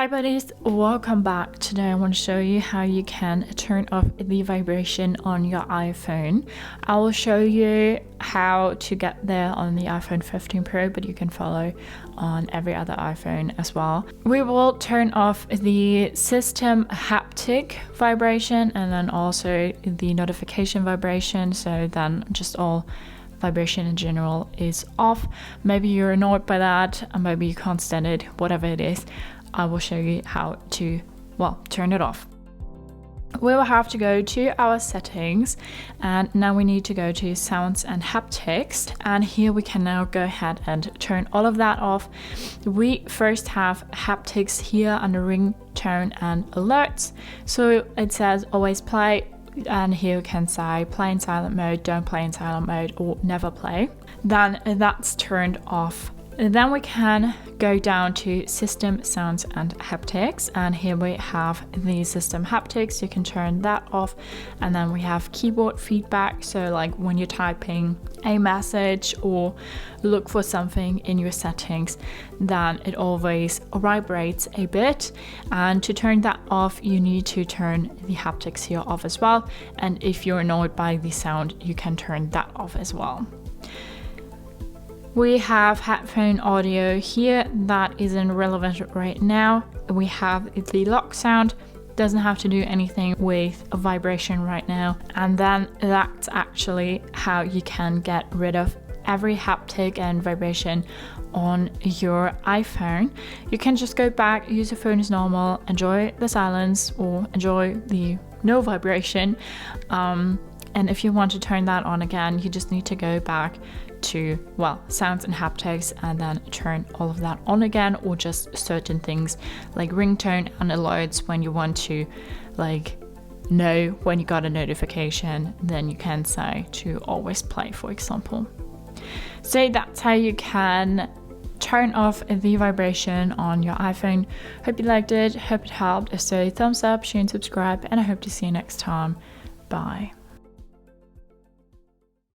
Hi buddies, welcome back. Today I want to show you how you can turn off the vibration on your iPhone. I will show you how to get there on the iPhone 15 Pro, but you can follow on every other iPhone as well. We will turn off the system haptic vibration and then also the notification vibration, so then just all vibration in general is off. Maybe you're annoyed by that, and maybe you can't stand it, whatever it is. I will show you how to, turn it off. We will have to go to our settings, and now we need to go to sounds and haptics, and here we can now go ahead and turn all of that off. We first have haptics here under ringtone and alerts. So it says always play, and here we can say play in silent mode, don't play in silent mode, or never play. Then that's turned off. Then we can go down to system sounds and haptics, and here we have the system haptics. You can turn that off, and then we have keyboard feedback, so like when you're typing a message or look for something in your settings, then it always vibrates a bit, and to turn that off you need to turn the haptics here off as well, and if you're annoyed by the sound you can turn that off as well. We have headphone audio here that isn't relevant right now. We have the lock sound, doesn't have to do anything with a vibration right now. And then that's actually how you can get rid of every haptic and vibration on your iPhone. You can just go back, use your phone as normal, enjoy the silence or enjoy the no vibration. And if you want to turn that on again, you just need to go back to sounds and haptics and then turn all of that on again, or just certain things like ringtone and alerts. When you want to know when you got a notification, then you can say to always play, for example. So that's how you can turn off the vibration on your iPhone. Hope you liked it, hope it helped. If so, thumbs up, share and subscribe, and I hope to see you next time. Bye.